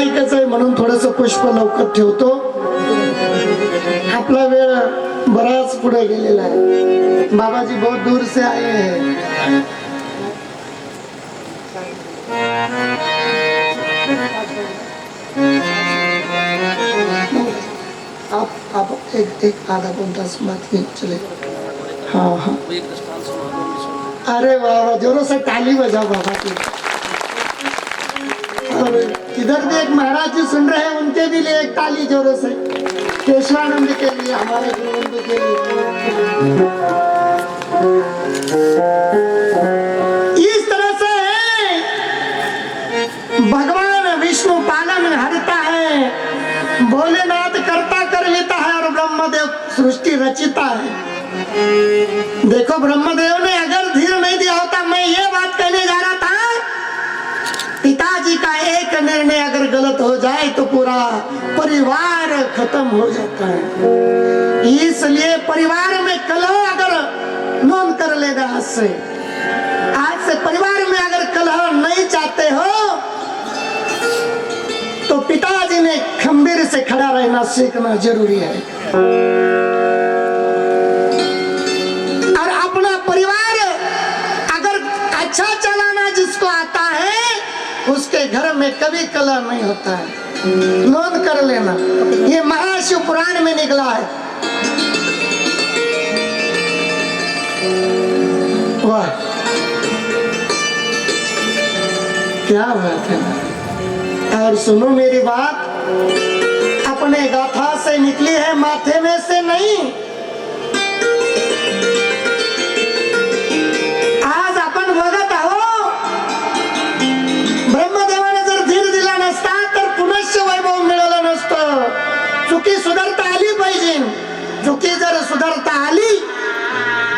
ऐकच आहे म्हणून थोडस पुष्प लवकर ठेवतो. आपला वेळ बराच पुढे गेलेला आहे. बाबाजी बहुत दूर से आए हैं. आप एक आधा घंटा बात की चले. हाँ हाँ, अरे वाह, जोरों से ताली बजाओ बाबा की. और इधर भी एक महाराज जी सुन रहे हैं, उनके भी लिए एक ताली जोरों से. केशवानंद के लिए, हमारे गुरुवंत के लिए. इस तरह से भगवान विष्णु पालन हरता है, भोलेनाथ करता कर लेता है और ब्रह्मदेव सृष्टि रचिता है. देखो ब्रह्मदेव ने अगर धीर नहीं दिया होता, मैं ये बात कहने जा रहा था, पिताजी का एक निर्णय अगर गलत हो जाए तो पूरा परिवार खत्म हो जाता है. इसलिए परिवार में कलह अगर नोन कर लेगा आज से परिवार में अगर कलह नहीं चाहते हो तो पिताजी ने खंबीर से खड़ा रहना सीखना जरूरी है. और अपना परिवार अगर अच्छा चलाना जिसको आता है, उसके घर में कभी कलह नहीं होता है. नोट कर लेना, ये महाशिव पुराण में निकला है. वाह, क्या बात है. और सुनो मेरी बात, अपने गाथा से निकली है, माथे में से नहीं. आज आपण बघत आहो, ब्रह्मदेवाने जर धीर दिला नसता तर पुनश्च वैभव मिळालं नसतं. चुकी सुधारता आली पाहिजे. चुकी जर सुधारता आली,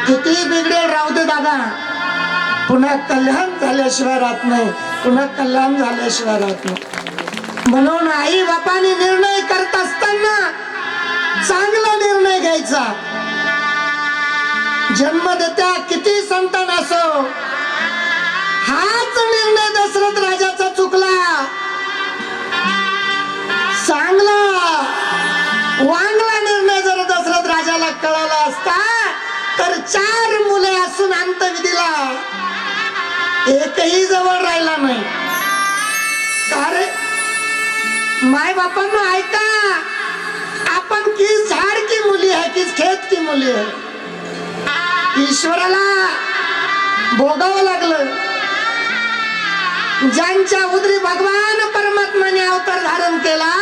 किती बिघडेल राहू दे दादा, पुन्हा कल्याण झाल्याशिवाय राहत नाही. पुन्हा कल्याण झाल्याशिवाय राहत नाही. म्हणून आई बापाने निर्णय करत असताना चांगला निर्णय घ्यायचा. जन्म देत्या किती संतान असो, हाच निर्णय दशरथ राजाचा चुकला. चांगला वांगला निर्णय जर दशरथ राजाला कळाला असता तर 4 मुले असून अंतविधीला एकही जवळ राहिला नाही. का रे माय बापांना ऐका, आपण किस झाड की मुली है, किस खेत की मुली है. ईश्वराला भोगावं लागलं. ज्यांच्या उदरी भगवान परमात्म्याने अवतार धारण केला,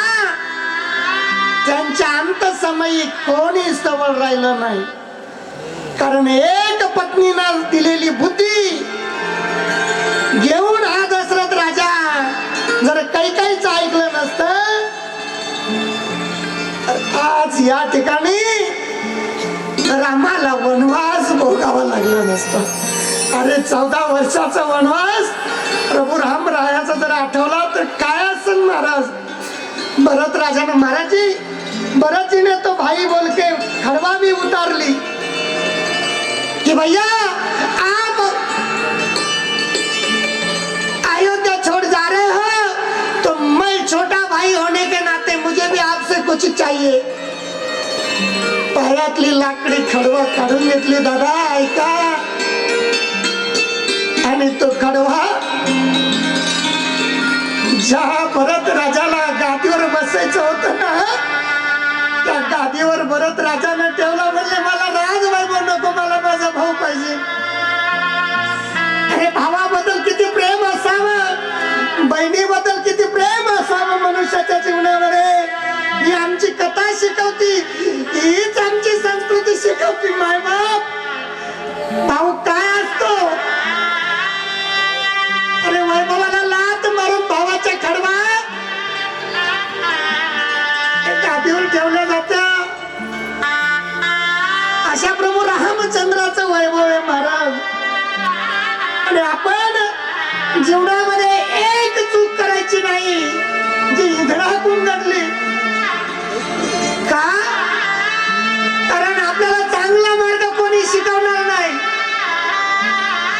त्यांच्या अंतसमयी कोणी जवळ राहिलं नाही. कारण एक पत्नीनं दिलेली बुद्धी घेऊन हा दशरथ राजा जर कैकेयीचं ऐकलं नसतं तर आज या ठिकाणी रामाला वनवास भोगावा लागला नसता. अरे 14 वर्षाचा वनवास प्रभू राम रायाचा जर आठवला तर काय असेल महाराज. भरत राजाने, महाराजी भरत जी ने तो भाई बोल के खड़वा भी उतार ली कि भैया आप अयोध्या छोड़ जा रहे हो तो मैं छोटा भाई होने के नाते मुझे भी आपसे कुछ चाहिए. पायातली लाकडी खडवा काढून घेतली. दादा ऐका, आणि तो खडवा ज्या भरत राजाला गादीवर बसायचं होतं ना, त्या गादीवर भरत राजाने ठेवला. म्हणले मला राजवैभव नको, मला माझा भाऊ पाहिजे. अरे भावाबद्दल किती प्रेम असावं, बहिणीबद्दल किती प्रेम असावं मनुष्याच्या जीवनामध्ये. ही आमची कथा शिकवती, हीच आमची संस्कृती शिकवती. माय बाप भाऊ काय असतो. अरे वैभवाला लात मारून भावाच्या खडवा गादीवर ठेवलं जातं. अशा प्रभू रामचंद्राचं वैभव आहे महाराज. आणि आपण जीवनामध्ये एक चूक करायची नाही जी धडाकून घडली. का? कारण आपल्याला चांगला मार्ग कोणी शिकवणार नाही,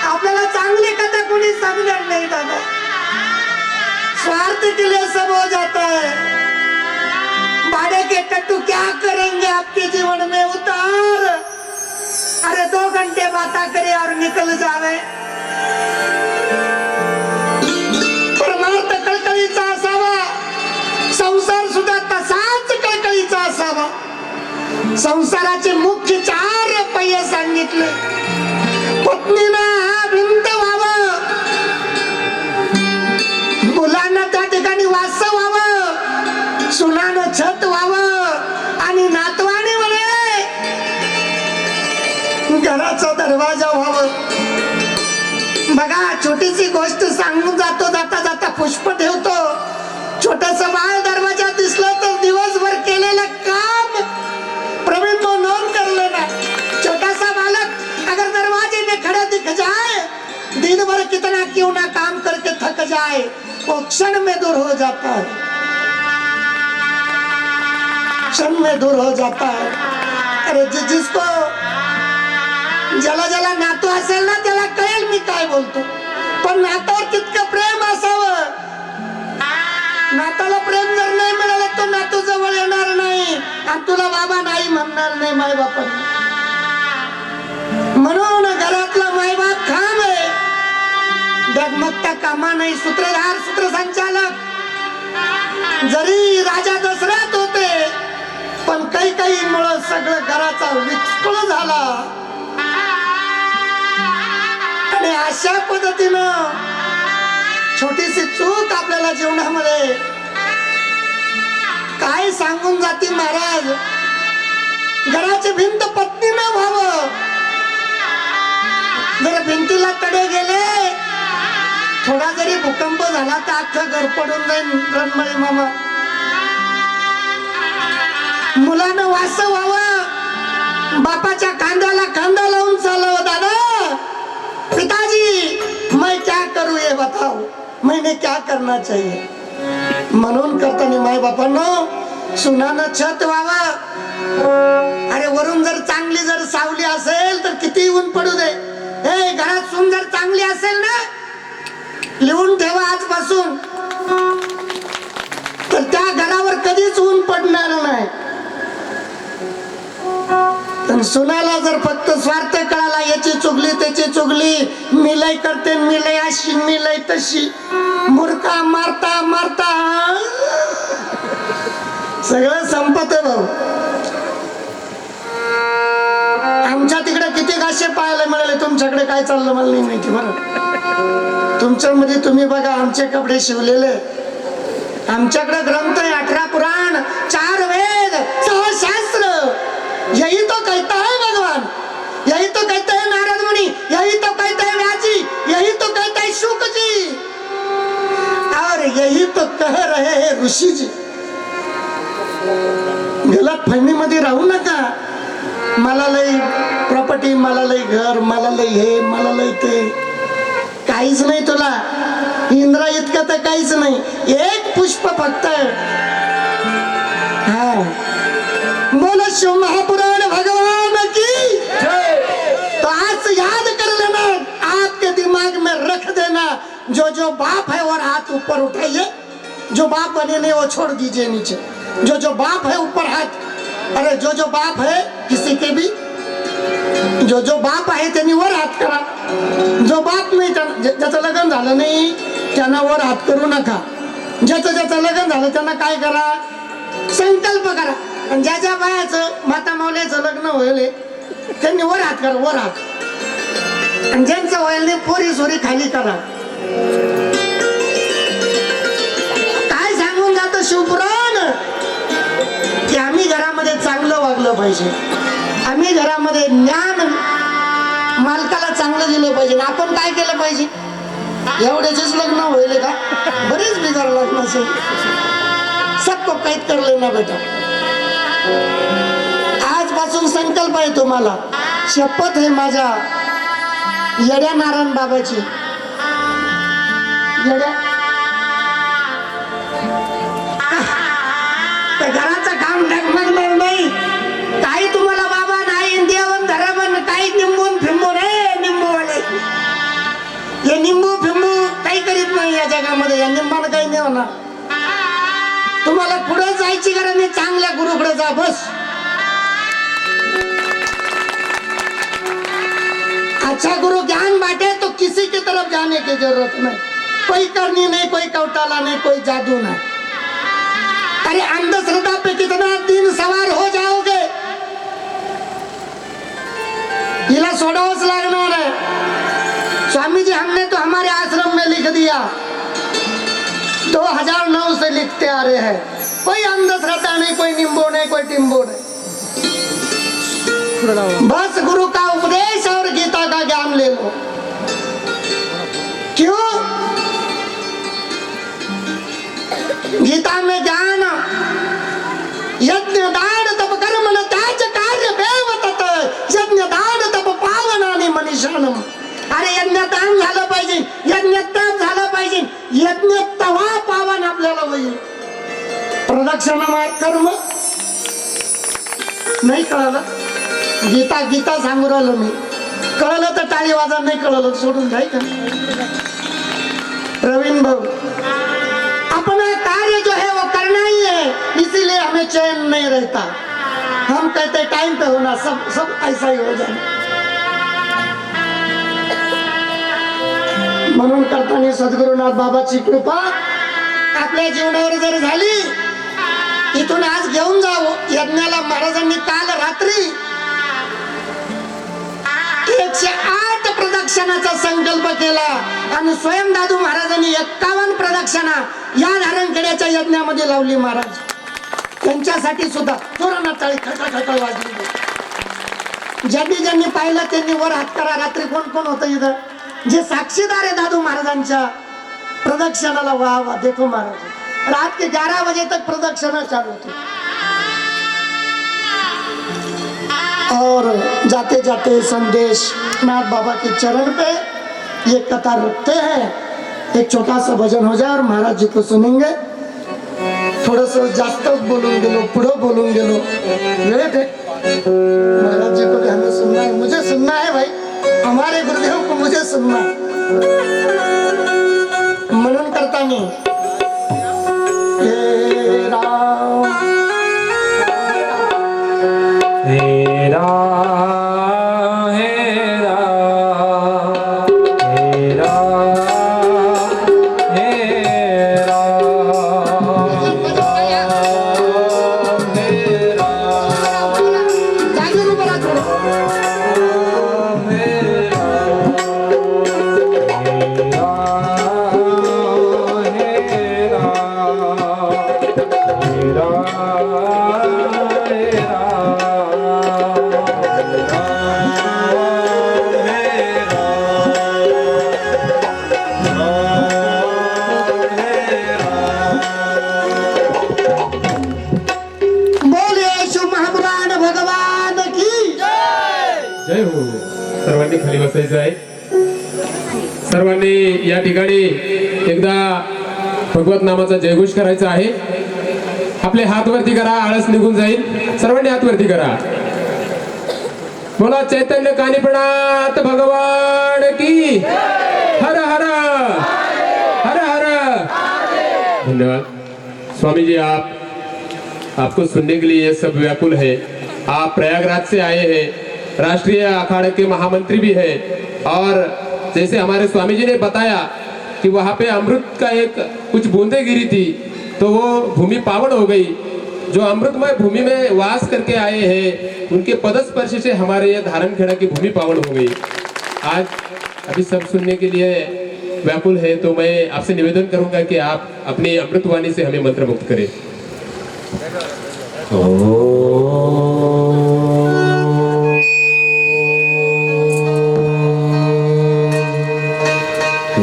आपल्याला चांगली कथा कोणी सांगणार नाही. दादा स्वार्थ आरती के लिए सब हो जाता है। भाड़े के टट्टू क्या करेंगे आपके जीवन में उतार। अरे 2 घंटे बातें करे और निकल जावे। परमार्थ कळकळीचा असावा, संसार सुद्धा तसाच कळकळीचा असावा। संसाराचे मुख्य 4 पहिये सांगितले। पत्नीनं भिंत व्हावं, मुलांना त्या ठिकाणी वास व्हावं, सुनानं छत व्हावं आणि नातवाने म्हणे घराचा दरवाजा व्हावं। बघा, छोटीशी गोष्ट सांगून जातो, जाता जाता पुष्प ठेवतो। छोटस बाळ दरवाजा दिसलं तर दिवसभर केलेलं काम प्रवीण को नोट कर लेना। छोटा सा बालक अगर दरवाजे में खड़ा दिख जाए, दिन भर कितना क्यों ना काम करके थक जाए, वो क्षण में दूर हो जाता है, क्षण में दूर हो जाता है। अरे जिसको ज्याला ज्याला नातू असेल ना त्याला कळेल मी काय बोलतो। पण नातावर तितकं प्रेम असावं। नाताला प्रेम जर नाही मिळालं तर नातू जवळ येणार नाही आणि तुला बाबा नाही म्हणणार नाही माय बापाने। म्हणून घरातला मायबाप खांब आहे, डगमगता कामा नाही। सूत्रधार सूत्रसंचालक जरी राजा दसऱ्यात होते, पण काही मुळे सगळं घराचा विस्कळ झाला। आणि अशा पद्धतीनं छोटीशी चूक आपल्याला जीवनामध्ये काय सांगून जाती महाराज। घराची भिंत पत्नीनं व्हावं। जर भिंतीला तडे गेले, थोडा जरी भूकंप झाला तर अख्खं घर पडून जाईल रणमळी मामा। मुलानं वास व्हावं, बापाच्या खांद्याला खांदा लावून चालावं। दादा पिताजी मैं क्या करूं ये बताओ, मैंने क्या करना चाहिए। म्हणून करताना माय बापांनो सुनानं छत व्हावं। अरे वरून जर चांगली जर सावली असेल तर किती ऊन पडू दे, हे घरात सून जर चांगली असेल ना, लिहून ठेवा आजपासून, तर त्या घरावर कधीच ऊन पडणार नाही। सुनाला जर फक्त स्वार्थ कळाला, याची चुगली त्याची चुगली, मी लय करते मी लय अशी मी लय तशी, मुर्का मारता मारता सगळं संपत भाऊ। आमच्या तिकडे किती गाशे पाहायला मिळाले, तुमच्याकडे काय चाललं मला नाही माहिती। बरं तुमच्यामध्ये तुम्ही बघा, आमचे कपडे शिवलेले, आमच्याकडे ग्रंथ आहे 18 पुराण, 4 वेद, 6 शास्त्र। यही तो कहता है भगवान, यही तो कहते हैं नारद मुनि, यही तो कहते हैं व्यास जी, यही तो कहते हैं शुक जी, और यही तो कह रहे हैं ऋषि जी। गलत फहमी मध्ये राहू नका। मला लय प्रॉपर्टी, मला लय घर, मला लय हे, मला लय ते, काहीच नाही तुला। इंद्रा इतकं तर काहीच नाही, एक पुष्प फक्त। हा बोलो शिव महापुराण भगवान की। तो आज याद कर लेना, आपके दिमाग में रख देना, जो बाप है और हाथ ऊपर उठाइए, जो बाप बने नहीं वो छोड़ दीजिए नीचे। जो बाप है ऊपर हाथ, अरे जो बाप है किसी के भी, जो बाप आहे त्यांनी वर हात करा। जो बाप नाही ज्याचं लग्न झालं नाही त्यांना वर हात करू नका। ज्याचं लग्न झालं त्यांना काय करा, संकल्प करा। आणि ज्या बायाचं माता मावल्याचं लग्न होईल त्यांनी वर हात करा, वर हात। आणि ज्यांचं होईल नाही पोरी सोरी खाली करा। काय सांगून जातो शिवपुराण की आम्ही घरामध्ये चांगलं वागलं पाहिजे, आम्ही घरामध्ये ज्ञान मालकाला चांगलं दिलं पाहिजे। आपण काय केलं पाहिजे, एवढ्याच लग्न होईल का, बरेच बिगार लग्न असेल, सबको कैद कर लेना बेटा। आजपासून संकल्प आहे तुम्हाला, शपथ आहे माझ्या येड्या नारायण बाबाची। येड्या घराचं काम डगमगणार नाही, काही तुम्हाला बाबा नाही देवन धरावन, काही निंबून फिंबून निंबूवाले, हे निंबू फिंबू काही करीत नाही या जगामध्ये। या निंबानं काही नाही होणार। पुढे जायची गरज नाही, चांगल्या गुरुकडे जा बस. अच्छा गुरु ज्ञान बांटे तो किसी की तरफ जाने की जरूरत नहीं, कोई करनी नहीं, कोई कौटाला नहीं, कोई जादू नहीं. अरे अंधश्रद्धा पे कितना दिन सवार हो जाओगे, इला सोडावच लागणार है. स्वामी जी हमने तो हमारे आश्रम में लिख दिया, 2009 से लिखते आ रहे हैं. कोई अंधश्रद्धा नहीं, कोई निम्बो नहीं, कोई टिम्बो नहीं. बस गुरु का उपदेश और गीता का ज्ञान ले लो. क्यों? गीता में ज्ञान यज्ञ दान तप कर्म न त्याज कार्य बेव तत यज्ञ दान तप पावनानि मनीषानम. अरे यज्ञ दान झालं पाहिजे, यज्ञ तप झालं पाहिजे, यज्ञ तवा पावन आपल्याला होईल. प्रदक्षिणा कर्म नाही कळलं. गीता गीता सांगू राहिलो मी. कळलं तर टाळी वाजा, नाही कळलं सोडून जाय का. प्रवीण भाऊ, अपना कार्य जो है वो करना ही है, इसीलिए हमें चैन नहीं रहता. हम कहते टाइम पे होना, सब सब ऐसा ही हो जाए. म्हणून करताना सद्गुरुनाथ बाबाची कृपा आपल्या जीवनावर जर झाली, इथून आज घेऊन जावं. यज्ञाला महाराजांनी काल रात्री 108 प्रदक्षिणाचा संकल्प केला आणि स्वयं दादू महाराजांनी 51 प्रदक्षिणा या धारणखेड्याच्या यज्ञामध्ये लावली. महाराज त्यांच्यासाठी सुद्धा जोरानं टाळी खळखळ वाजली. ज्यांनी ज्यांनी पाहिलं त्यांनी वर हात करा. रात्री कोण कोण होतं इथं जे साक्षीदार आहे दादू महाराजांच्या प्रदक्षिणाला? वाह वाह, देखो महाराज रात के 11 बजे तक प्रदक्षिणा चालू होती. और जाते जाते संदेश नाथ बाबा के चरण पे ये कतार रखते हैं. एक छोटा सा भजन हो जाए और महाराज जी को सुनेंगे. थोड़ा सा जास्त बोलून गेलो, पुढं बोलून गेलो, वेळ थे. महाराज जी को भी हमें सुनना है, मुझे सुनना है भाई, हमारे गुरुदेव को मुझे सुनना है. म्हणून करता नहीं हे राम हे राम सर्वांनी खाली बसायचं आहे. सर्वांनी या ठिकाणी एकदा भगवत नामाचा जयघोष करायचा आहे. आपले हात वरती करा, आळस निघून जाईल. सर्वांनी हात वरती करा. बोला चैतन्य कानिपनाथ भगवान की हर हर हर हर. धन्यवाद स्वामी जी. आपको सुनने के लिए ये सब व्याकुल है. आप प्रयागराज से आए हैं, राष्ट्रीय अखाड़े के महामंत्री भी है. और जैसे हमारे स्वामी जी ने बताया कि वहाँ पे अमृत का एक कुछ बूंदे गिरी थी, तो वो भूमि पावन हो गई. जो अमृतमय भूमि में वास करके आए हैं, उनके पदस्पर्श से हमारे ये धारणखेड़ा की भूमि पावन हो गई. आज अभी सब सुनने के लिए व्याकुल है, तो मैं आपसे निवेदन करूंगा कि आप अपनी अमृतवाणी से हमें मंत्र मुक्त करें.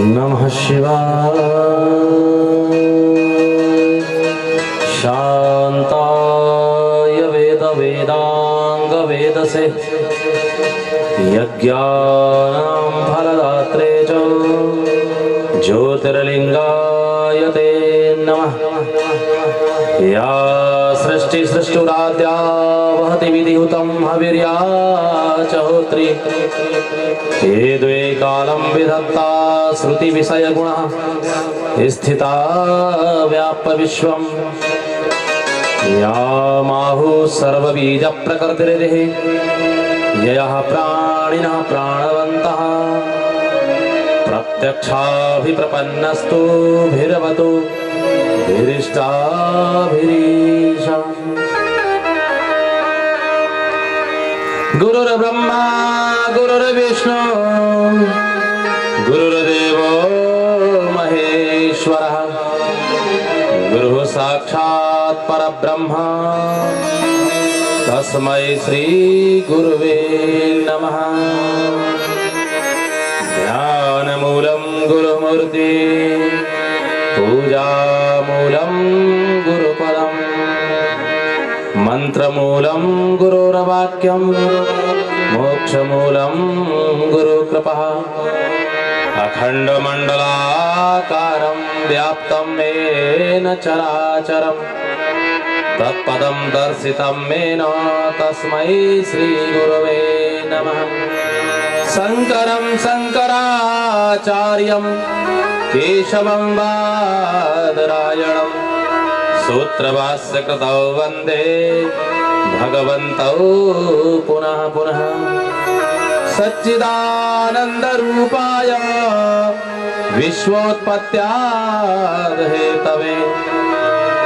नमः शिवाय. शांताय वेद वेदांग वेदसे यज्ञानां फलदात्रे च ज्योतिर्लिंगाय ते नमः. या सृष्टिराद्या वहति विधिहुतं हविर्या च होत्री. ये द्वे कालं विधत्ता श्रुति विषय गुणः स्थिता व्याप्य विश्वम्. या माहु सर्वबीज प्रकृतिर्देः ययः प्राणिनः प्राणवन्तः प्रत्यक्षाभिप्रपन्नस्तु भिरवतु भिरिष्टाभिरीशा। गुरुर्ब्रह्मा गुरुर्विष्णु गुरुर्देवो महेश्वरः गुरुः साक्षात् परब्रह्म तस्मै श्री गुरुवे नमः। ध्यानमूलं गुरुमूर्ति पूजामूलं गुरुपदम् मंत्रमूलं गुरुर्वाक्यं मोक्षमूलं गुरुकृपा। अखण्डमण्डलाकारं व्याप्तं येन चराचरं तत्पदं दर्शितं येन तस्मै श्रीगुरवे नमः। शङ्करं शङ्कराचार्यं केशवं बादरायणं सूत्रभाष्यकृतौ वन्दे भगवन्तौ पुनः पुनः। सच्चिदानन्दरूपाय विश्वोत्पत्त्यादिहेतवे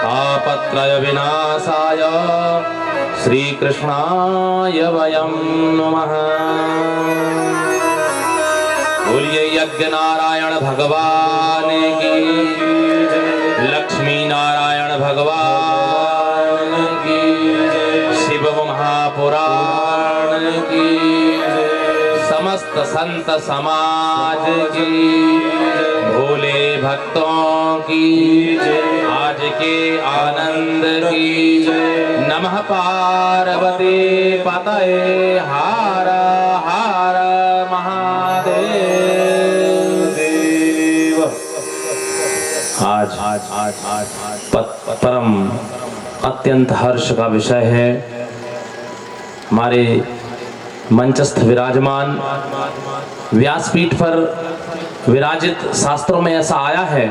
तापत्रयविनाशाय श्रीकृष्णाय वयं नमः। बोलिए यज्ञ नारायण भगवान की, लक्ष्मी नारायण भगवान की, शिव महापुराण की, समस्त संत समाज की, भोले भक्तों की आज के आनंद की। नमः पार्वती पतये हर हर महादेव। आज परम अत्यंत हर्ष का विषय है। हमारे मंचस्थ विराजमान व्यासपीठ पर विराजित शास्त्रों में ऐसा आया है,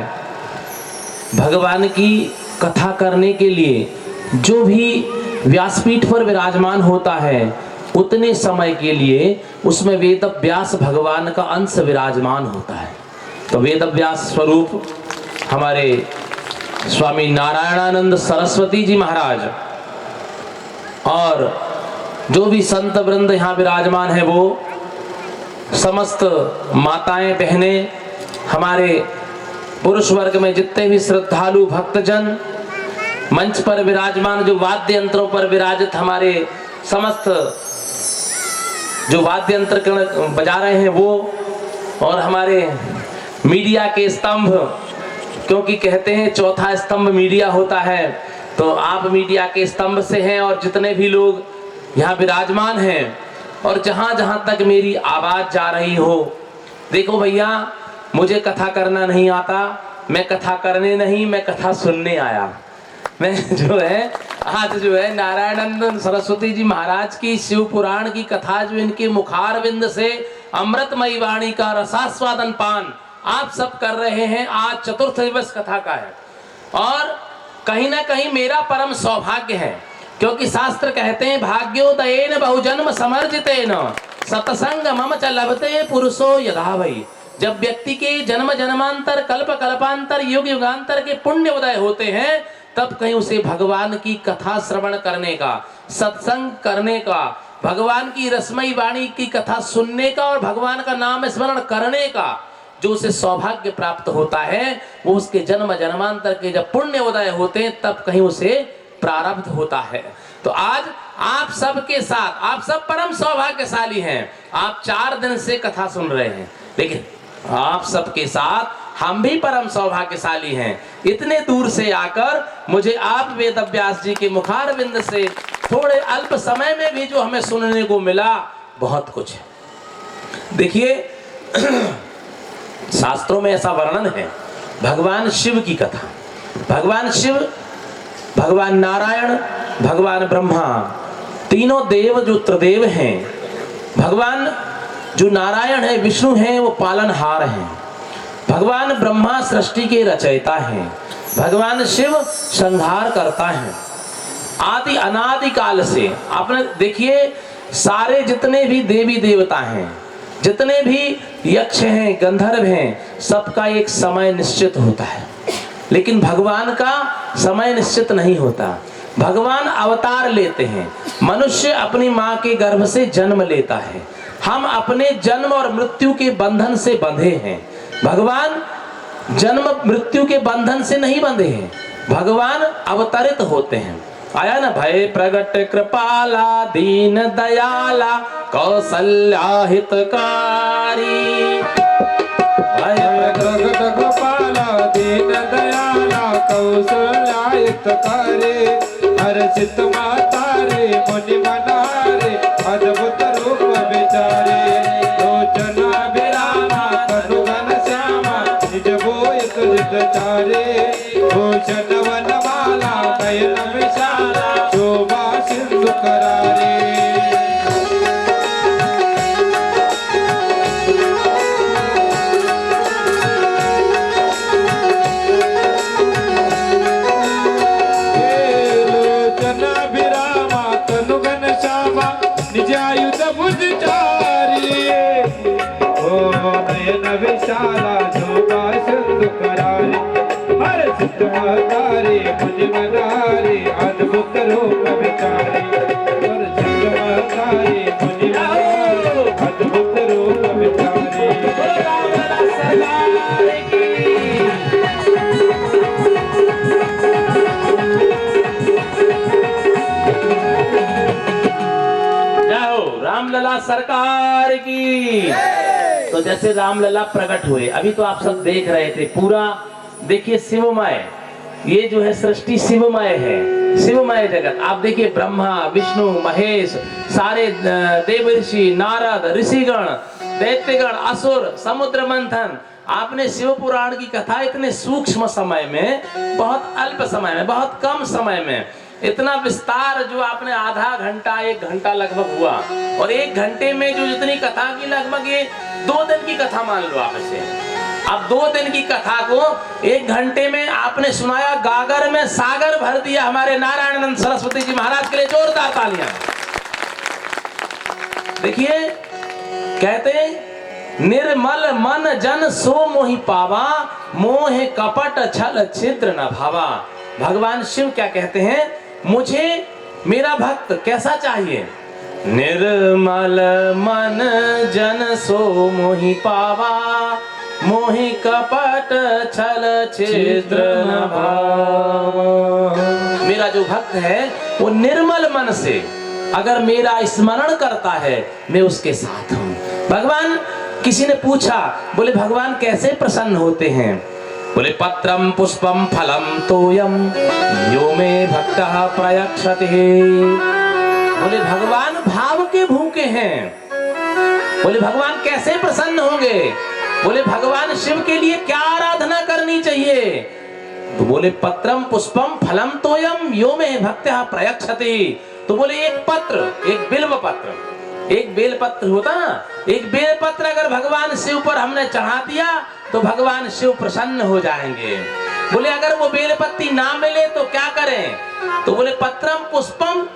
भगवान की कथा करने के लिए जो भी व्यासपीठ पर विराजमान होता है उतने समय के लिए उसमें वेद व्यास भगवान का अंश विराजमान होता है। तो वेद व्यास स्वरूप हमारे स्वामी नारायणानंद सरस्वती जी महाराज और जो भी संत वृंद यहाँ विराजमान है, वो समस्त माताएं बहनें, हमारे पुरुष वर्ग में जितने भी श्रद्धालु भक्तजन, मंच पर विराजमान जो वाद्य यंत्रों पर विराजित हमारे समस्त जो वाद्य यंत्र बजा रहे हैं वो, और हमारे मीडिया के स्तंभ, क्योंकि कहते हैं चौथा स्तंभ मीडिया होता है, तो आप मीडिया के स्तंभ से हैं। और जितने भी लोग यहाँ विराजमान हैं और जहाँ जहाँ तक मेरी आवाज जा रही हो, देखो भैया, मुझे कथा करना नहीं आता, मैं कथा करने नहीं, मैं कथा सुनने आया। मैं जो है आज जो है नारायणानंद सरस्वती जी महाराज की शिव पुराण की कथा, जो इनके मुखारविंद से अमृतमयी वाणी का रसास्वादन पान आप सब कर रहे हैं, आज चतुर्थ दिवस कथा का है। और कहीं ना कहीं मेरा परम सौभाग्य है, क्योंकि शास्त्र कहते हैं भाग्योदयेन बहुजन्म समर्जितेन सतसंग मम च लभते पुरुषो यथा भई। जब व्यक्ति के जन्म जन्मांतर कल्प कल्पांतर युग युगांतर के पुण्य उदय होते हैं, तब कहीं उसे भगवान की कथा श्रवण करने का, सत्संग करने का, भगवान की रसमयी वाणी की कथा सुनने का और भगवान का नाम स्मरण करने का जो उसे सौभाग्य प्राप्त होता है, वो उसके जन्म जन्मांतर के जब पुण्य उदय होते हैं तब कहीं उसे प्रारब्ध होता है। तो आज आप सबके साथ, आप सब परम सौभाग्यशाली हैं, आप 4 दिन से कथा सुन रहे हैं, लेकिन आप सबके साथ हम भी परम सौभाग्यशाली हैं। इतने दूर से आकर मुझे आप वेद व्यास जी के मुखारविंद से थोड़े अल्प समय में भी जो हमें सुनने को मिला, बहुत कुछ है। देखिए शास्त्रों में ऐसा वर्णन है, भगवान शिव की कथा, भगवान शिव, भगवान नारायण, भगवान ब्रह्मा, तीनों देव जो त्रिदेव हैं। भगवान जो नारायण है, विष्णु हैं, वो पालनहार हैं। भगवान ब्रह्मा सृष्टि के रचयिता हैं। भगवान शिव संहार करता है। आदि अनादि काल से। आपने देखिए सारे जितने भी देवी देवता हैं, जितने भी यक्ष हैं, गंधर्व हैं, सबका एक समय निश्चित होता है, लेकिन भगवान का समय निश्चित नहीं होता। भगवान अवतार लेते हैं, मनुष्य अपनी माँ के गर्भ से जन्म लेता है। हम अपने जन्म और मृत्यु के बंधन से बंधे हैं, भगवान जन्म मृत्यु के बंधन से नहीं बंधे हैं, भगवान अवतरित होते हैं। आया ना, भय प्रगट कृपाला दीन दयाला कौशल्या हितकारी। भय प्रगट कृपाला दीन दयाला कौशल्या हितकारी। हर्षित माता रे मुनि मनारे अद्भुत रूप विचारे। लोचना विरामा तनु घन श्यामा निज बोय तुझ चारे। भूषण वनमाला नयन विशाला शोभा सिंधु करारे। विशाला शोभा सिंधु करारे। हर्षित माता रे मुनि मनारे अद्भुत रूप विचारे। हर्षित माता रे मुनि मनारे अद्भुत रूप विचारे। जाओ रामलला सरकार की। तो जैसे रामलला प्रकट हुए, अभी तो आप सब देख रहे थे, पूरा देखिए शिवमय, ये जो है सृष्टि शिवमय है, शिवमय जगत। आप देखिए ब्रह्मा विष्णु महेश, सारे देव ऋषि, नारद, ऋषिगण, दैत्यगण, असुर, समुद्र मंथन। आपने शिव पुराण की कथा इतने सूक्ष्म समय में, बहुत अल्प समय में, बहुत कम समय में, इतना विस्तार जो आपने आधा घंटा 1 घंटा लगभग हुआ, और 1 घंटे में जो जितनी कथा की लगभग ये 2 दिन की कथा मान लो आप इसे। अब 2 दिन की कथा को 1 घंटे में आपने सुनाया, गागर में सागर भर दिया। हमारे नारायणानंद सरस्वती जी महाराज के लिए जोरदार तालियां। देखिए कहते निर्मल मन जन सो मोहि पावा, मोह कपट छल छिद्र न भावा। भगवान शिव क्या कहते हैं, मुझे मेरा भक्त कैसा चाहिए? निर्मल मन जन सो मोहि पावा, मोहि कपट छल छिद्र न भावा। मेरा जो भक्त है वो निर्मल मन से अगर मेरा स्मरण करता है, मैं उसके साथ हूं। भगवान, किसी ने पूछा, बोले भगवान कैसे प्रसन्न होते हैं? बोले पत्रम पुष्पम फलम तोयम यो मे भक्तः प्रयक्षते। बोले भगवान भाव के भूखे हैं। बोले भगवान कैसे प्रसन्न होंगे? बोले भगवान शिव के लिए क्या आराधना करनी चाहिए? तो बोले पत्रम पुष्पम फलम तोयम यो मे भक्तः प्रयक्षते। तो बोले एक पत्र, एक बिल्व पत्र, एक बेल पत्र होता ना, एक बेल पत्र अगर भगवान शिव पर हमने चढ़ा दिया तो भगवान शिव प्रसन्न हो जाएंगे। बोले अगर वो बेल पत्ती ना मिले तो क्या करें? तो बोले पत्रम पुष्पम,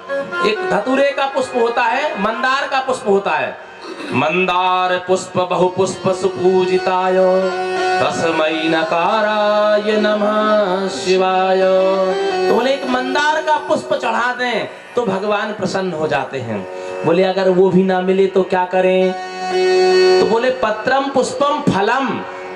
एक धतूरे का पुष्प होता है, मंदार का पुष्प होता है। मंदार पुष्प बहु पुष्प सुपूजिताय तस्मै नकाराय नमः शिवाय। तो बोले एक मंदार का पुष्प चढ़ा दें तो भगवान प्रसन्न हो जाते हैं। बोले अगर वो भी ना मिले तो क्या करें? तो बोले पत्रम पुष्पम फलम,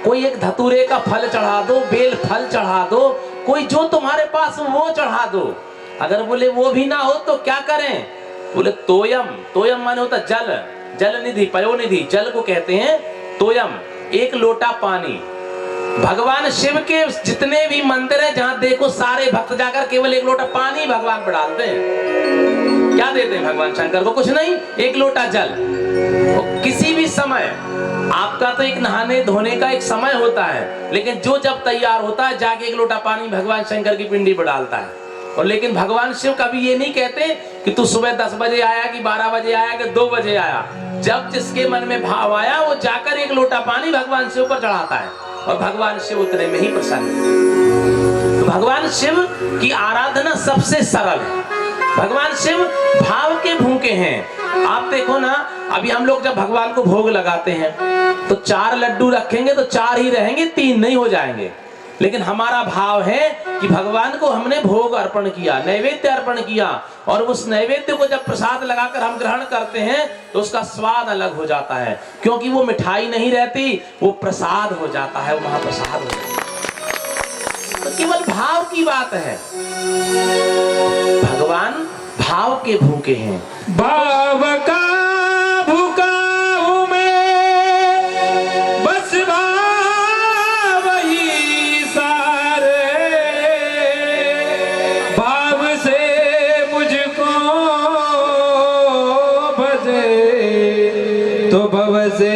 कोई एक धतूरे का फल चढ़ा दो, बेल फल चढ़ा दो, कोई जो तुम्हारे पास वो चढ़ा दो। अगर बोले वो भी ना हो तो क्या करें? बोले तोयम, तोयम माने होता जल, जल निधि, पयोनिधि, जल को कहते हैं तोयम, 1 लोटा पानी। भगवान शिव के जितने भी मंदिर है, जहां देखो सारे भक्त जाकर केवल 1 लोटा पानी भगवान पर डालते हैं। क्या देते हैं भगवान शंकर को? कुछ नहीं, 1 लोटा जल। तो किसी भी समय आपका तो एक नहाने धोने का एक समय होता है, लेकिन जो जब तैयार होता है जाके 1 लोटा पानी भगवान शंकर की पिंडी पर डालता है। और लेकिन भगवान शिव कभी ये नहीं कहते कि तू सुबह 10 बजे आया कि 12 बजे आया कि 2 बजे आया। जब जिसके मन में भाव आया वो जाकर 1 लोटा पानी भगवान शिव पर चढ़ाता है और भगवान शिव उतने में ही प्रसन्न है। तो भगवान शिव की आराधना सबसे सरल है। भगवान शिव भाव के भूखे हैं। आप देखो ना, अभी हम लोग जब भगवान को भोग लगाते हैं तो 4 लड्डू रखेंगे तो 4 ही रहेंगे, 3 नहीं हो जाएंगे। लेकिन हमारा भाव है कि भगवान को हमने भोग अर्पण किया, नैवेद्य अर्पण किया, और उस नैवेद्य को जब प्रसाद लगाकर हम ग्रहण करते हैं तो उसका स्वाद अलग हो जाता है, क्योंकि वो मिठाई नहीं रहती, वो प्रसाद हो जाता है, वो महाप्रसाद हो जाता है। तो केवल भाव की बात है। भगवान भाव के भूखे हैं। भाव का भूखा हूँ मैं, बस भाव ही सारे, भाव से मुझको भजे तो भव से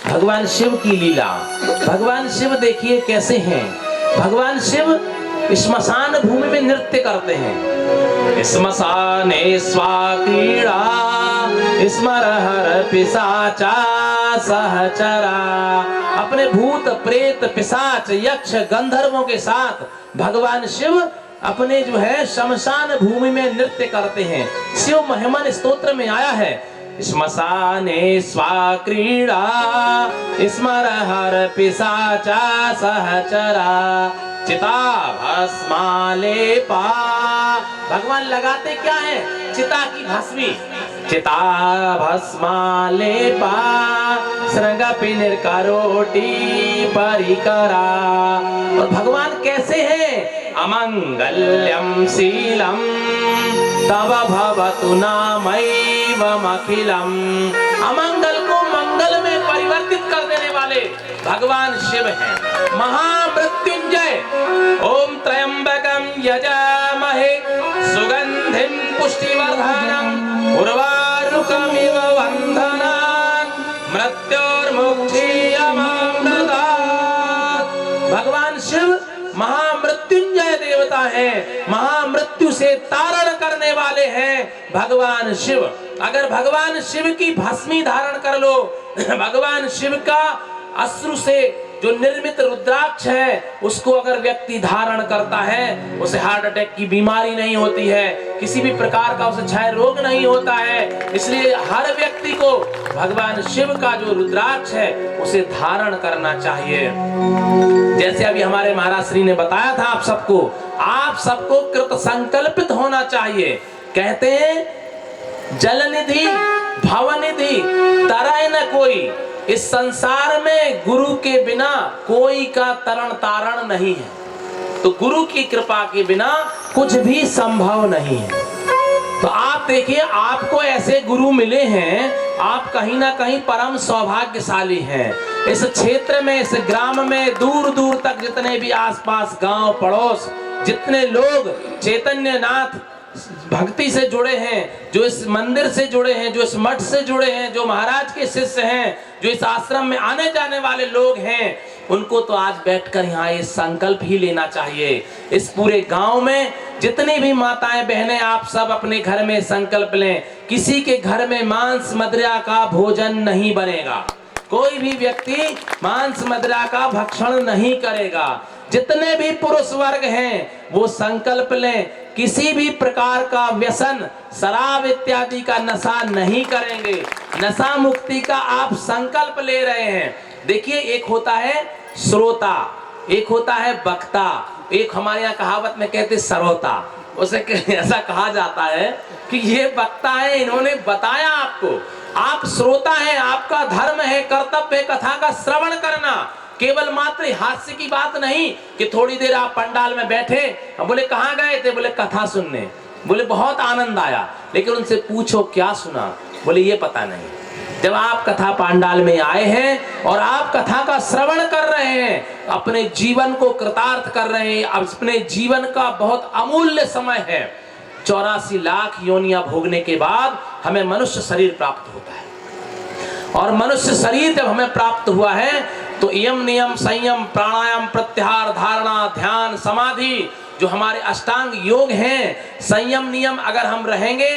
भगवान शिव की लीला। भगवान शिव देखिए कैसे हैं। भगवान शिव श्मशान भूमि में नृत्य करते हैं। श्मशाने स्वाक्रीड़ा स्मरहर पिशाचा सहचरा। अपने भूत प्रेत पिशाच यक्ष गंधर्वों के साथ भगवान शिव अपने जो है शमशान भूमि में नृत्य करते हैं। शिव महिमन स्तोत्र में आया है, श्मशाने स्वाक्रीड़ा स्मरहर पिशाचा सहचरा चिता भस्मालेपा। भगवान लगाते क्या है? चिता की भस्मी। चिता भस्मालेपा श्रृंगपि निर्करोटी परिकरा। और भगवान कैसे हैं? अमंगल्यम शीलम तव भवतु नामैवम अखिलम। अमंगल को मंगल में परिवर्तित कर देने वाले भगवान शिव हैं। महामृत्युंजय। ओम त्र्यंबकम यजामहे सुगंधिम पुष्टिवर्धनम उर्वारुकमिव वंदनात् मृत्योर्मुक्षीयमामृतात्। भगवान शिव महामृत्युंजय देवता है, महामृत्यु से तारण करने वाले हैं भगवान शिव। अगर भगवान शिव की भस्मी धारण कर लो, भगवान शिव का अश्रु से जो निर्मित रुद्राक्ष है उसको अगर व्यक्ति धारण करता है, उसे हार्ट अटैक की बीमारी नहीं होती है, किसी भी प्रकार का उसे क्षय रोग नहीं होता है। इसलिए हर व्यक्ति को भगवान शिव का जो रुद्राक्ष है उसे धारण करना चाहिए। जैसे अभी हमारे महाराज श्री ने बताया था, आप सबको कृत संकल्पित होना चाहिए। कहते हैं जलनिधि भवनिधि तरय न कोई। इस संसार में गुरु के बिना कोई का तरण तारण नहीं है, तो गुरु की कृपा के बिना कुछ भी संभव नहीं है। तो आप देखिए, आपको ऐसे गुरु मिले हैं, आप कहीं ना कहीं परम सौभाग्यशाली हैं। इस क्षेत्र में, इस ग्राम में, दूर दूर तक जितने भी आसपास गांव पड़ोस जितने लोग चैतन्य नाथ भक्ति से जुड़े हैं, जो इस मंदिर से जुड़े हैं, जो इस मठ से जुड़े हैं, जो महाराज के शिष्य हैं, जो इस आश्रम में आने जाने वाले लोग हैं, उनको तो आज बैठकर यहाँ ये संकल्प ही लेना चाहिए। इस पूरे गांव में जितनी भी माताएं बहनें, आप सब अपने घर में संकल्प लें, किसी के घर में मांस मदिरा का भोजन नहीं बनेगा, कोई भी व्यक्ति मांस मदिरा का भक्षण नहीं करेगा। जितने भी पुरुष वर्ग हैं वो संकल्प लें, किसी भी प्रकार का व्यसन, शराब इत्यादि का नशा नहीं करेंगे। नशा मुक्ति का आप संकल्प ले रहे हैं। देखिए, एक होता है श्रोता, एक होता है वक्ता, एक हमारे यहाँ कहावत में कहते सरोता। उसे ऐसा कहा जाता है कि ये वक्ता है, इन्होंने बताया आपको, आप श्रोता हैं, आपका धर्म है, कर्तव्य है कथा का श्रवण करना। केवल मात्र हास्य की बात नहीं कि थोड़ी देर आप पंडाल में बैठे, बोले कहाँ गए थे, बोले कथा सुनने, बोले बहुत आनंद आया, लेकिन उनसे पूछो क्या सुना, बोले ये पता नहीं। जब आप कथा पंडाल में आए हैं और आप कथा का श्रवण कर रहे हैं, अपने जीवन को कृतार्थ कर रहे हैं, अपने जीवन का बहुत अमूल्य समय है। 84 लाख योनियां भोगने के बाद हमें मनुष्य शरीर प्राप्त होता है। और मनुष्य शरीर जब हमें प्राप्त हुआ है तो यम नियम संयम प्राणायाम प्रत्याहार धारणा ध्यान समाधि जो हमारे अष्टांग योग हैं, संयम नियम अगर हम रहेंगे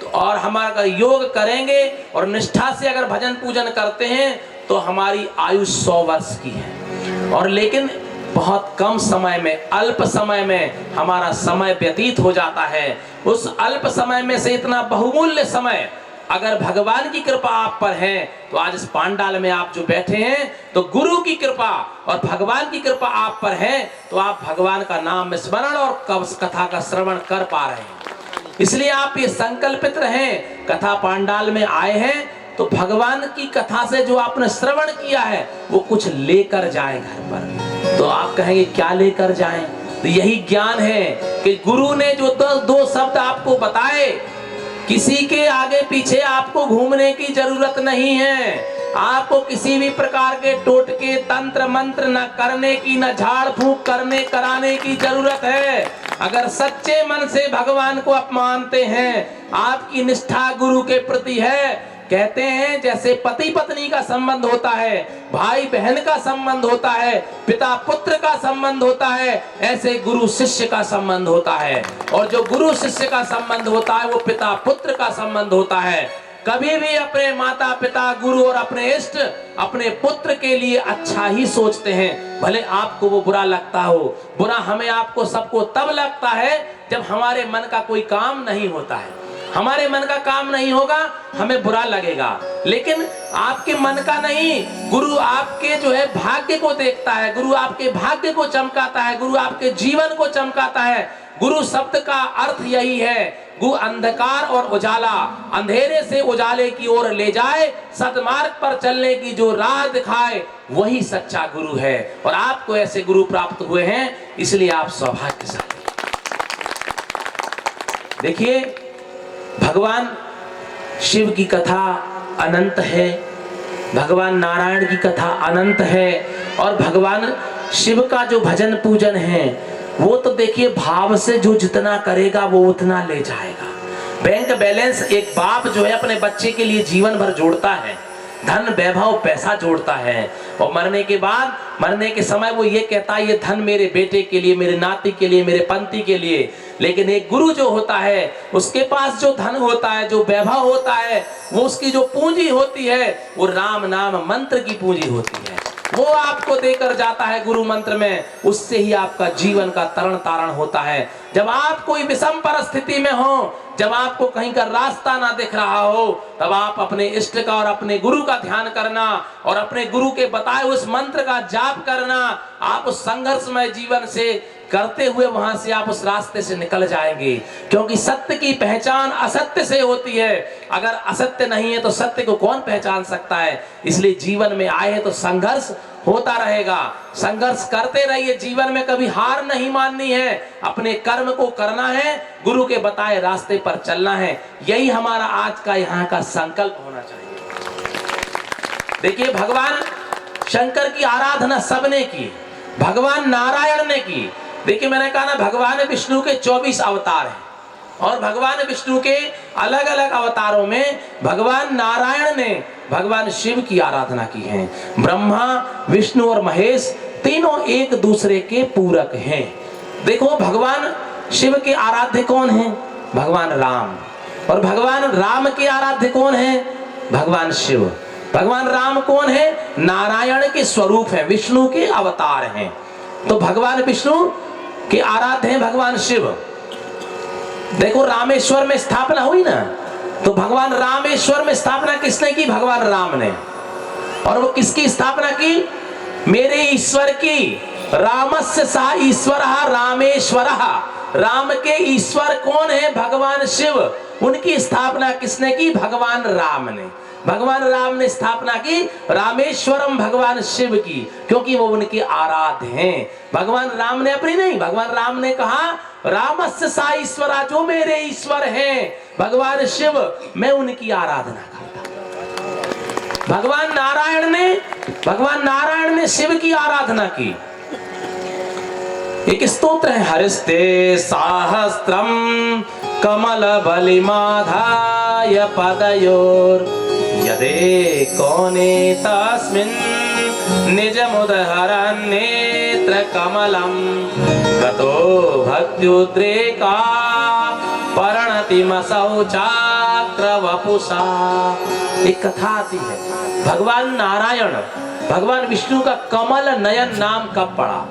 तो और हमारा योग करेंगे और निष्ठा से अगर भजन पूजन करते हैं तो हमारी आयु 100 वर्ष की है। और लेकिन बहुत कम समय में, अल्प समय में हमारा समय व्यतीत हो जाता है। उस अल्प समय में से इतना बहुमूल्य समय अगर भगवान की कृपा आप पर है तो आज इस पांडाल में आप जो बैठे हैं तो गुरु की कृपा और भगवान की कृपा आप पर है तो आप भगवान का नाम स्मरण और कथा का श्रवण कर पा रहे हैं। इसलिए आप ये संकल्पित रहें, कथा पांडाल में आए हैं तो भगवान की कथा से जो आपने श्रवण किया है वो कुछ लेकर जाए घर पर। तो आप कहेंगे क्या लेकर जाएं? तो यही ज्ञान है कि गुरु ने जो दो शब्द आपको बताए, किसी के आगे पीछे आपको घूमने की जरूरत नहीं है। आपको किसी भी प्रकार के टोटके तंत्र मंत्र न करने की, न झाड़ फूंक करने कराने की जरूरत है। अगर सच्चे मन से भगवान को आप मानते हैं, आपकी निष्ठा गुरु के प्रति है, कहते हैं जैसे पति पत्नी का संबंध होता है, भाई बहन का संबंध होता है, पिता पुत्र का संबंध होता है, ऐसे गुरु शिष्य का संबंध होता है। और जो गुरु शिष्य का संबंध होता है वो पिता पुत्र का संबंध होता है। कभी भी अपने माता पिता गुरु और अपने इष्ट अपने पुत्र के लिए अच्छा ही सोचते हैं, भले आपको वो बुरा लगता हो। बुरा हमें आपको सबको तब लगता है जब हमारे मन का कोई काम नहीं होता है। हमारे मन का काम नहीं होगा हमें बुरा लगेगा, लेकिन आपके मन का नहीं, गुरु आपके जो है भाग्य को देखता है, गुरु आपके भाग्य को चमकाता है, गुरु आपके जीवन को चमकाता है। गुरु शब्द का अर्थ यही है, गुरु अंधकार और उजाला, अंधेरे से उजाले की ओर ले जाए, सद्मार्ग पर चलने की जो राह दिखाए, वही सच्चा गुरु है। और आपको ऐसे गुरु प्राप्त हुए हैं, इसलिए आप सौभाग्यशाली। देखिए भगवान शिव की कथा अनंत है, भगवान नारायण की कथा अनंत है, और भगवान शिव का जो भजन पूजन है वो तो देखिए भाव से जो जितना करेगा वो उतना ले जाएगा। बैंक बैलेंस एक बाप जो है अपने बच्चे के लिए जीवन भर जोड़ता है, धन वैभव पैसा जोड़ता है, और मरने के बाद, मरने के समय वो ये कहता है ये धन मेरे बेटे के लिए, मेरे नाती के लिए, मेरे पंथी के लिए। लेकिन एक गुरु जो होता है उसके पास जो धन होता है, जो वैभव होता है, वो उसकी जो पूंजी होती है वो राम नाम मंत्र की पूंजी होती है। वो आपको देकर जाता है गुरु मंत्र में, उससे ही आपका जीवन का तरण तारण होता है। जब आप कोई विषम परिस्थिति में हो, जब आपको कहीं का रास्ता ना दिख रहा हो, तब आप अपने इष्ट का और अपने गुरु का ध्यान करना और अपने गुरु के बताए उस मंत्र का जाप करना, आप उस संघर्षमय जीवन से करते हुए वहां से आप उस रास्ते से निकल जाएंगे। क्योंकि सत्य की पहचान असत्य से होती है। अगर असत्य नहीं है तो सत्य को कौन पहचान सकता है? इसलिए जीवन में आए तो संघर्ष होता रहेगा, संघर्ष करते रहिए। जीवन में कभी हार नहीं माननी है, अपने कर्म को करना है, गुरु के बताए रास्ते पर चलना है। यही हमारा आज का यहाँ का संकल्प होना चाहिए। देखिए भगवान शंकर की आराधना सबने की, भगवान नारायण ने की। देखिए मैंने कहा ना, भगवान विष्णु के 24 अवतार हैं, और भगवान विष्णु के अलग अलग अवतारों में भगवान नारायण ने भगवान शिव की आराधना की है। ब्रह्मा विष्णु और महेश तीनों एक दूसरे के पूरक हैं। देखो भगवान शिव के आराध्य कौन हैं? भगवान राम। और भगवान राम के आराध्य कौन हैं? भगवान शिव। भगवान राम कौन है? नारायण के स्वरूप है, विष्णु के अवतार हैं। तो भगवान विष्णु के आराध्य हैं भगवान शिव। देखो रामेश्वर में स्थापना हुई ना, तो भगवान रामेश्वर में स्थापना किसने की? भगवान राम ने। और वो किसकी स्थापना की? मेरे ईश्वर की। रामस्य सा ईश्वरः रामेश्वरः। राम के ईश्वर कौन है? भगवान शिव। उनकी स्थापना किसने की? भगवान राम ने। भगवान राम ने स्थापना की रामेश्वरम भगवान शिव की, क्योंकि वो उनके आराध्य हैं। भगवान राम ने अपनी नहीं, भगवान राम ने कहा रामस्य सा ईश्वरा, जो मेरे ईश्वर हैं भगवान शिव, मैं उनकी आराधना करता। भगवान नारायण ने शिव की आराधना की। एक स्तोत्र है, हरिस्ते सहस्त्रम कमल बलिमाधाय पदयोर यदे कोने तस्मिन् निजमुदहरन् नेत्र कमलम् गतो भक्त्युद्रेका परिणतिमसौ चाक्रवपुषा। एक कथा आती है, भगवान नारायण भगवान विष्णु का कमल नयन नाम कब पड़ा,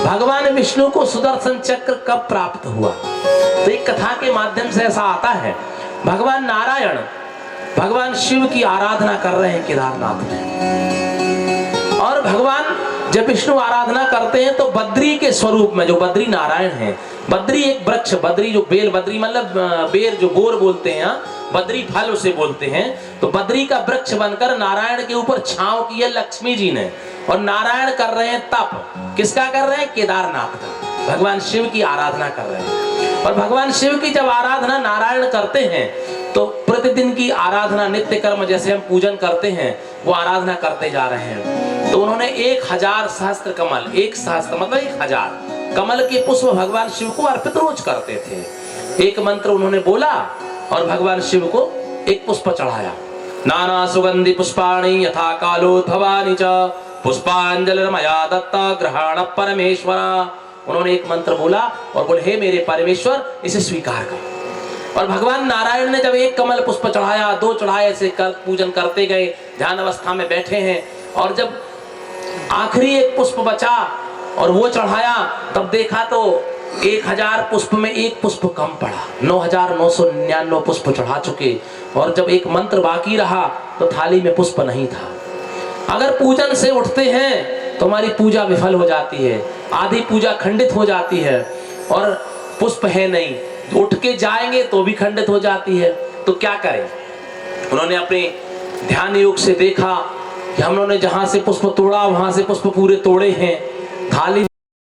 भगवान विष्णु को सुदर्शन चक्र कब प्राप्त हुआ। तो एक कथा के माध्यम से ऐसा आता है, भगवान नारायण भगवान शिव की आराधना कर रहे हैं केदारनाथ में, और भगवान जब विष्णु आराधना करते हैं तो बद्री के स्वरूप में, जो बद्री नारायण हैं, बद्री एक वृक्ष, बद्री जो बेल, बद्री मतलब बेर जो बोर बोलते हैं, बद्री फल उसे बोलते हैं, तो बद्री का वृक्ष बनकर नारायण के ऊपर छांव की है लक्ष्मी जी ने, और नारायण कर रहे हैं तप। किसका कर रहे हैं? केदारनाथ का, भगवान शिव की आराधना कर रहे हैं। और भगवान शिव की जब आराधना नारायण करते हैं तो प्रतिदिन की आराधना नित्य कर्म जैसे हम पूजन करते हैं वो आराधना करते जा रहे हैं। तो उन्होंने 1000 सहस्त्र कमल, एक सहस्त्र मतलब 1000 कमल के पुष्प भगवान शिव को अर्पित रोज करते थे। एक मंत्र उन्होंने बोला और भगवान शिव को एक पुष्प चढ़ाया। नाना सुगंधि पुष्पाणि यथा कालोद्भवानि च पुष्पांजलिर्मया दत्ता ग्रहण परमेश्वर। उन्होंने एक मंत्र बोला और बोले, हे मेरे परमेश्वर इसे स्वीकार कर। और भगवान नारायण ने जब एक कमल पुष्प चढ़ाया, 2 चढ़ाए, ऐसे कर पूजन करते गए, ध्यान अवस्था में बैठे हैं, और जब आखिरी एक पुष्प बचा और वो चढ़ाया, तब देखा तो 1000 पुष्प में एक पुष्प कम पड़ा, 9999 पुष्प चढ़ा चुके, और जब एक मंत्र बाकी रहा तो थाली में पुष्प नहीं था। अगर पूजन से उठते हैं तो हमारी पूजा विफल हो जाती है, आधी पूजा खंडित हो जाती है, और पुष्प है नहीं, उठ के जाएंगे तो भी खंडित हो जाती है। तो क्या करें? उन्होंने अपने ध्यान योग से देखा कि हम लोगों ने जहां से पुष्प तोड़ा वहां से पुष्प पूरे तोड़े हैं, थाली